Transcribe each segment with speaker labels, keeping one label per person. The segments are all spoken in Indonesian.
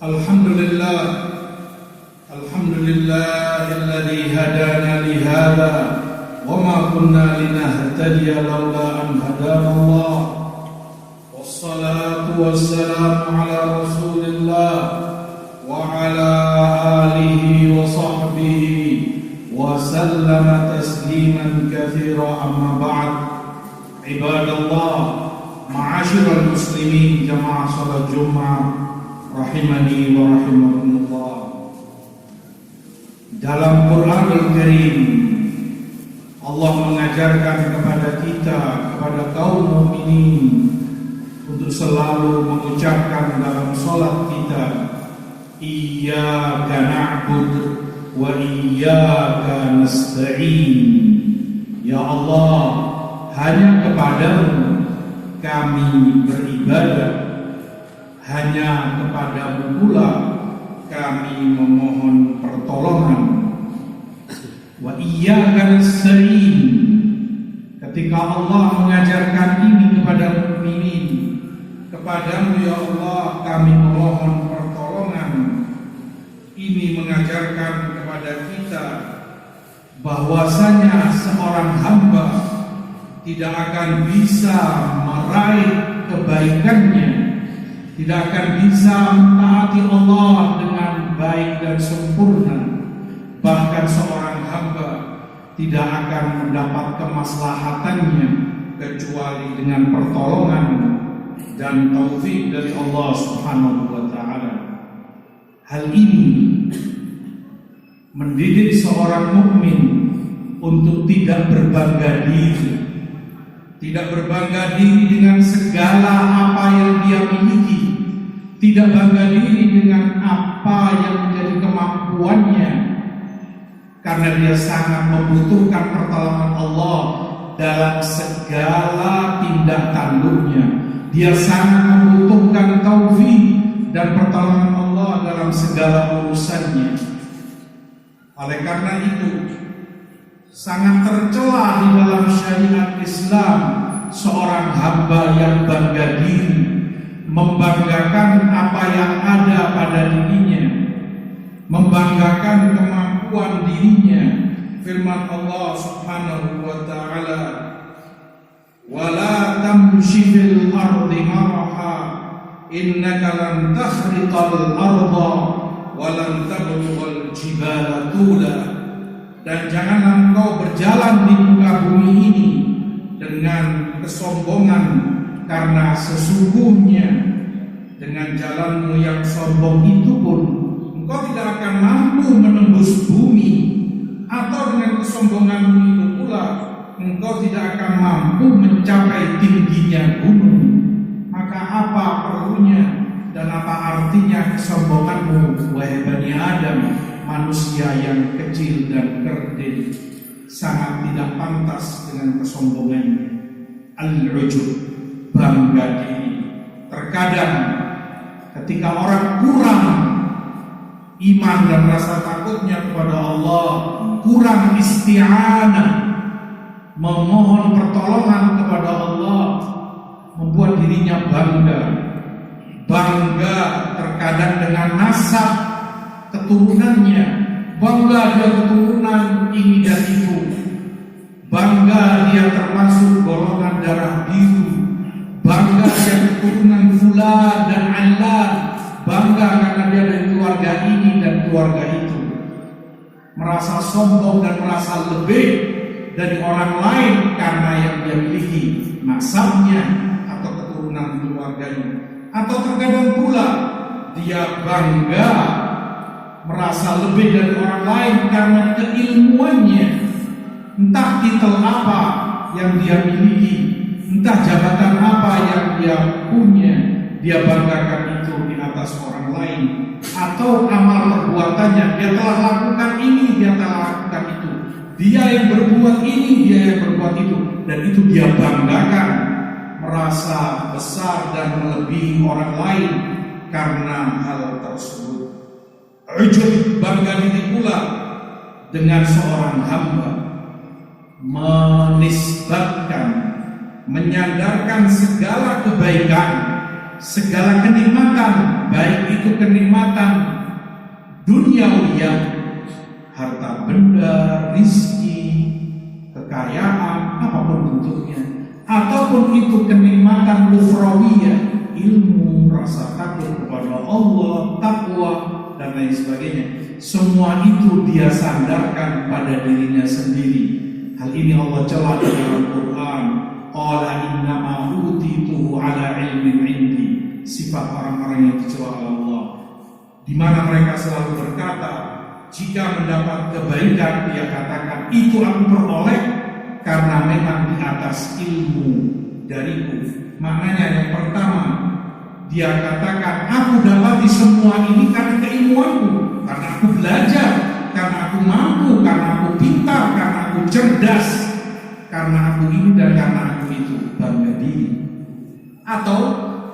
Speaker 1: Alhamdulillah, alladzi hadana li hadza wa ma kunna linahtadiya laula an hadana Allah. Wassalatu wassalamu ala Rasulillah wa ala alihi wa sahbihi wa sallama tasliman katsira, amma ba'd. Ibadallah, ma'asyiral muslimin, jamaah salat Jumat rahimani wa rahimakumullah. Dalam Quranul Karim, Allah mengajarkan kepada kita, kepada kaum mukminin, untuk selalu mengucapkan dalam salat kita, iyyaka na'budu wa iyyaka nasta'in. Ya Allah, hanya kepadamu kami beribadah, hanya kepadamu pula kami memohon pertolongan. Wa iyyaka nasta'in. Ketika Allah mengajarkan ini kepada mukminin, kepadamu ya Allah kami memohon pertolongan, ini mengajarkan kepada kita bahwasanya seorang hamba tidak akan bisa meraih kebaikannya, tidak akan bisa mentaati Allah dengan baik dan sempurna. Bahkan seorang hamba tidak akan mendapat kemaslahatannya kecuali dengan pertolongan dan taufik dari Allah Subhanahu wa taala. Hal ini mendidik seorang mukmin untuk tidak berbangga diri, tidak berbangga diri dengan segala apa yang dia miliki, tidak bangga diri dengan apa yang menjadi kemampuannya, karena dia sangat membutuhkan pertolongan Allah dalam segala tindak tanduknya. Dia sangat membutuhkan taufik dan pertolongan Allah dalam segala urusannya. Oleh karena itu, sangat tercela di dalam syariat Islam seorang hamba yang bangga diri, membanggakan apa yang ada pada dirinya, membanggakan kemampuan dirinya. Firman Allah Subhanahu wa taala, "Wala tamshi fil ardi maraha, innaka lan takhriqal arda wa lan tablughal jibala tula." Dan janganlah engkau berjalan di muka bumi ini dengan kesombongan, karena sesungguhnya dengan jalanmu yang sombong itu pun engkau tidak akan mampu menembus bumi, atau dengan kesombonganmu itu pula engkau tidak akan mampu mencapai tingginya gunung. Maka apa perlunya dan apa artinya kesombonganmu, wahai Bani Adam, manusia yang kecil dan kerdil? Sangat tidak pantas dengan kesombongannya. Al-ujub, bangga diri. Terkadang ketika orang kurang iman dan rasa takutnya kepada Allah, kurang isti'anah, memohon pertolongan kepada Allah, membuat dirinya bangga terkadang dengan nasab keturunannya, bangga dia keturunan ini dan itu, bangga dia termasuk golongan darah biru, bangga dia keturunan fulan dan allan, bangga karena dia dari keluarga ini dan keluarga itu, merasa sombong dan merasa lebih dari orang lain karena yang dia miliki, nasabnya atau keturunan keluarganya. Atau terkadang pula dia bangga merasa lebih dari orang lain karena keilmuannya, entah titel apa yang dia miliki, entah jabatan apa yang dia punya, dia banggakan itu di atas orang lain. Atau amal perbuatannya, dia telah lakukan ini, dia telah lakukan itu, dia yang berbuat ini, dia yang berbuat itu, dan itu dia banggakan, merasa besar dan melebihi orang lain karena hal tersebut. Ujub, bangga diri pula dengan seorang hamba menisbatkan, menyandarkan segala kebaikan segala kenikmatan, baik itu kenikmatan duniawiyah, harta benda, rizki, kekayaan, apapun bentuknya, ataupun itu kenikmatan ukhrawiyah, ilmu, rasa takut kepada Allah, takwa, dan lain sebagainya. Semua itu dia sandarkan pada dirinya sendiri. Hal ini Allah celah di dalam Quran. Qala innama utituhu ala ilmin indi. Sifat orang-orang yang dicela Allah, di mana mereka selalu berkata, jika mendapat kebaikan dia katakan itu aku peroleh karena memang di atas ilmu dariku. Maknanya yang pertama, dia katakan aku dapati semua ini karena keilmuanku, karena aku belajar, karena aku mampu, karena aku pintar, karena aku cerdas, karena aku ini dan karena aku itu, bangga diri. Atau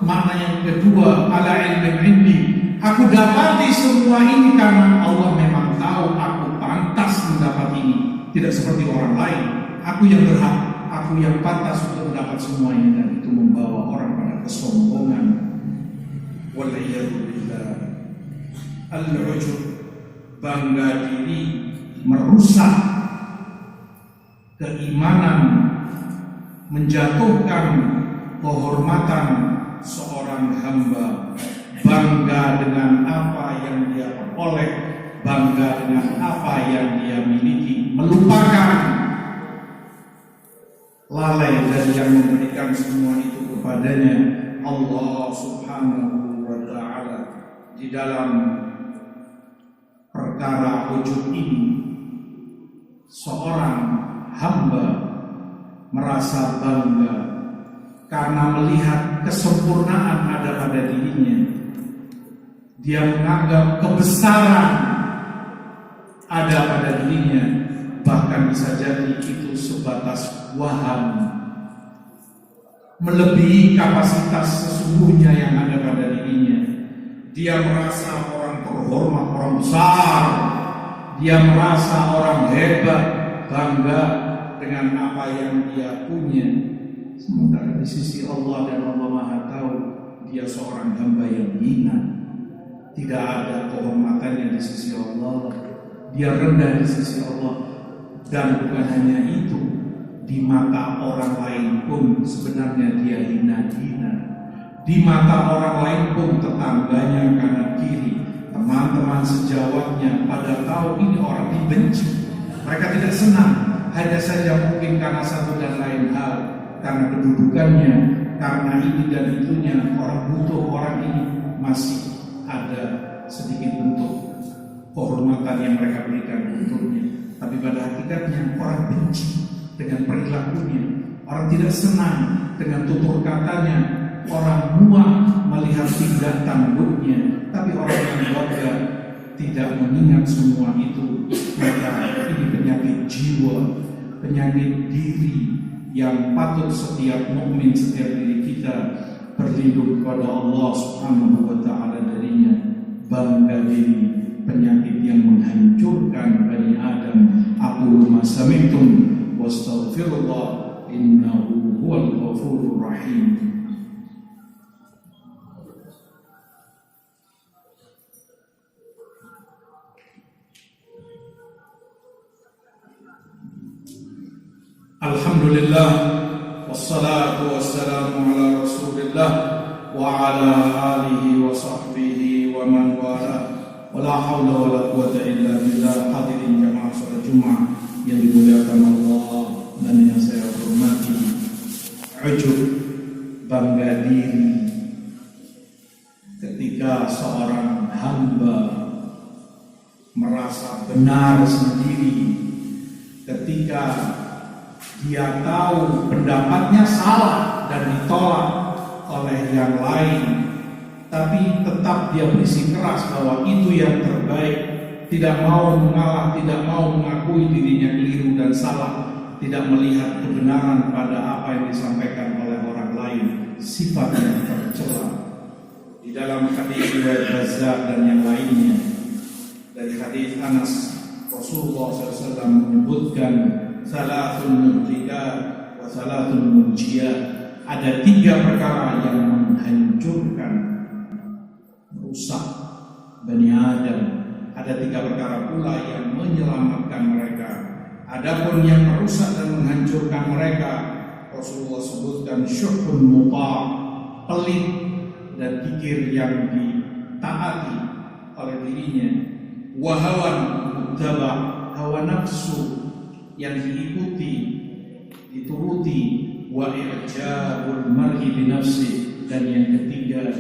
Speaker 1: makna yang kedua, ala ilmin indi, aku dapati semua ini karena Allah memang tahu aku pantas mendapat ini, tidak seperti orang lain. Aku yang berhak, aku yang pantas untuk mendapat semua ini, dan itu membawa orang pada kesombongan. Wal'iyadzubillah. Al-ujub, bangga diri, merusak keimanan, menjatuhkan kehormatan seorang hamba. Bangga dengan apa yang dia peroleh, bangga dengan apa yang dia miliki, melupakan, lalai dari yang memberikan semua itu kepadanya, Allah Subhanahu wa ta'ala. Di dalam perkara ujub ini, seorang hamba merasa bangga karena melihat kesempurnaan ada pada dirinya. Dia menganggap kebesaran ada pada dirinya, bahkan bisa jadi itu sebatas waham, melebihi kapasitas sesungguhnya yang ada pada dirinya. Dia merasa orang terhormat, orang besar. Dia merasa orang hebat, bangga dengan apa yang dia punya. Sementara di sisi Allah dan Allah Maha Tahu, dia seorang hamba yang hina. Tidak ada kehormatannya di sisi Allah. Dia rendah di sisi Allah. Dan bukan hanya itu, di mata orang lain pun sebenarnya dia hina-hina. Di mata orang lain pun tetangganya kanan kiri, teman-teman sejawatnya pada tahu ini orang dibenci. Mereka tidak senang, hanya saja mungkin karena satu dan lain hal, karena kedudukannya, karena ini dan itunya, orang butuh, orang ini masih ada sedikit bentuk kehormatan yang mereka berikan untuknya. Tapi pada hakikatnya orang benci dengan perilakunya, orang tidak senang dengan tutur katanya, orang muak melihat tindak tanduknya. Tapi orang yang bangga tidak mengingat semua itu, maka ini penyakit jiwa, penyakit diri yang patut setiap mukmin, setiap diri kita berlindung kepada Allah Subhanahu wa ta'ala darinya. Bangga diri, penyakit yang menghancurkan Bani Adam. Aqulu ma sami'tum wastaghfirullah innahu huwal ghafurur rahim. Alhamdulillah, wassalatu wassalamu ala rasulillah wa ala alihi wa sahbihi wa man wala, wa la hawla wa la quwata illa billah. Hadirin jamaah salat Jumat yang dimuliakan Allah dan yang saya hormati, ujub, bangga diri, ketika seorang hamba merasa benar sendiri, ketika dia tahu pendapatnya salah dan ditolak oleh yang lain, tapi tetap dia bersikeras bahwa itu yang terbaik, tidak mau mengalah, tidak mau mengakui dirinya keliru dan salah, tidak melihat kebenaran pada apa yang disampaikan oleh orang lain. Sifat yang tercela. Di dalam hadis riwayat Bazzar dan yang lainnya, dari hadis Anas, Rasulullah SAW menyebutkan salatul muhlikat wa salatul munjiyat. ada 3 perkara yang menghancurkan, merusak Bani Adam. Ada 3 perkara pula yang menyelamatkan mereka. Adapun yang merusak dan menghancurkan mereka, Rasulullah sebutkan syuhun muta', pelit dan pikir yang ditaati oleh dirinya, wa hawan muttaba', hawa nafsu yang diikuti, dituruti, wa i'jabul mar'i bi nafsi, dan yang ketiga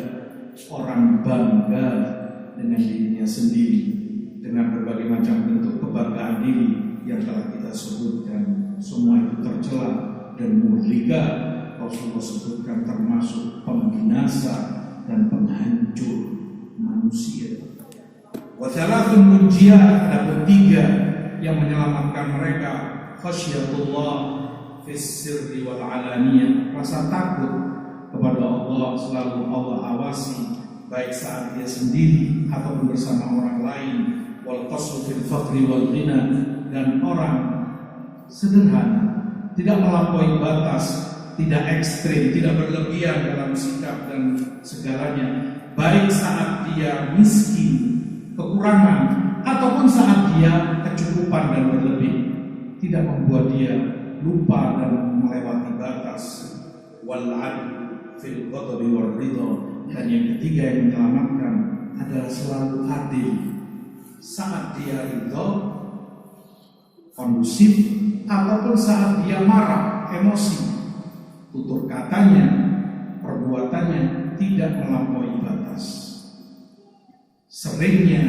Speaker 1: orang bangga dengan dirinya sendiri, dengan berbagai macam bentuk kebanggaan diri yang telah kita sebutkan. Semua itu tercela dan muhlika. Rasulullah sebutkan termasuk pembinasa dan penghancur manusia. Wa thalathun munjiyat, ada 3 yang menyelamatkan mereka. Khasyatullah fis sirri wal alaniyah, rasa takut kepada Allah, selalu Allah awasi baik saat dia sendiri ataupun bersama orang lain. Wal qasru fil faqri wal ghina, dan orang sederhana, tidak melampaui batas, tidak ekstrim, tidak berlebihan dalam sikap dan segalanya, baik saat dia miskin, kekurangan, ataupun saat dia kecukupan dan berlebih, tidak membuat dia lupa dan melewati batas. Wal adl fil ghadabi war ridha, dan yang ketiga yang menyelamatkan adalah selalu adil saat dia ridha, kondusif, ataupun saat dia marah, emosi, tutur katanya, perbuatannya tidak melampaui batas. Seringnya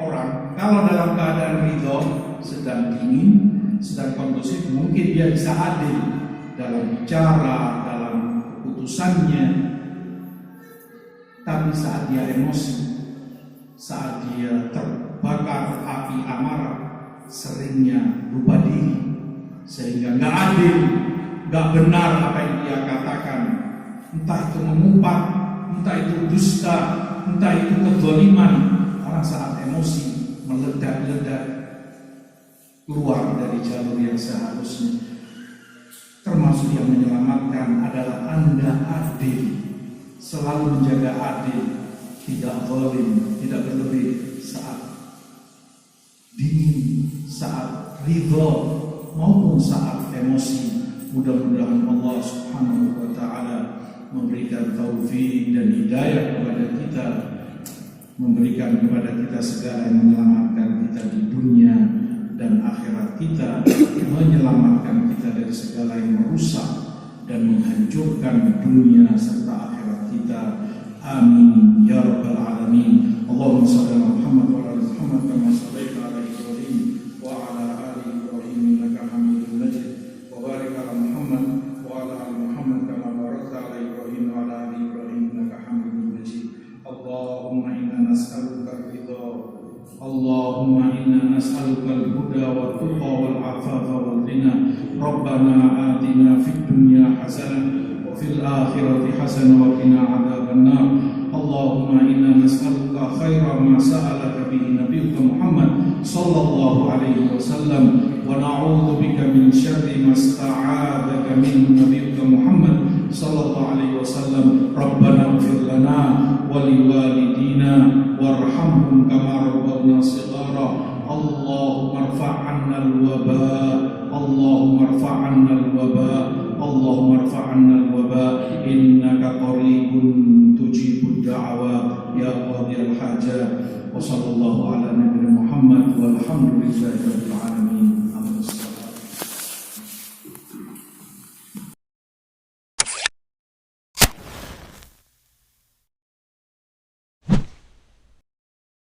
Speaker 1: orang kalau dalam keadaan ridha, sedang dingin, sedang kondusif, mungkin dia bisa adil dalam bicara, dalam keputusannya. Tapi saat dia emosi, saat dia terbakar api amarah, seringnya lupa diri, sehingga nggak adil, nggak benar apa yang dia katakan. Entah itu mengumpat, entah itu dusta, entah itu kezaliman. Orang saat emosi meledak-ledak, keluar dari jalur yang seharusnya. Termasuk yang menyelamatkan adalah Anda adil, selalu menjaga adil, tidak zalim, tidak berlebih saat dingin, saat ridha maupun saat emosi. Mudah-mudahan Allah Subhanahu wa taala memberikan taufik dan hidayah kepada kita, memberikan kepada kita segala yang menyelamatkan kita di dunia dan akhirat kita, menyelamatkan kita dari segala yang merusak dan menghancurkan dunia serta akhirat kita. Amin ya rabbal alamin. Allahumma shalli ala Muhammad wa ala Muhammad kama shallaita ala Ibrahim wa ala ali Ibrahim innaka Hamidum Majid. Wa barik ala Muhammad wa ala ali Muhammad kama barakta ala Ibrahim wa ala ali Ibrahim innaka Hamidum Majid. Allahumma inna nas'aluka ridha, Allahumma inna nas'aluka al-huda wa tuqa wal afafa wal ghina. Rabbana atina fid dunya hasanah fil akhirati hasanah wa qina adzaban nar. Allahumma inna nas'aluka khaira ma sa'alaka bihi nabiyyuka Muhammad sallallahu alaihi wasallam wa na'udzu bika min syarri ma sta'adzaka minhu nabiyyuka Muhammad sallallahu alaihi wasallam. Rabbana ighfir lana wa liwalidina warhamhum kama rabbawna shighara. Allahumma irfa' 'anna al-waba, Allahumma irfa' 'anna al-waba, Allahumma irfa' 'anna al-waba, innaka qaribun tujibud da'awat ya qadhiyal hajat. Wa sallallahu ala nabiyyina Muhammad walhamdulillahi rabbil alamin.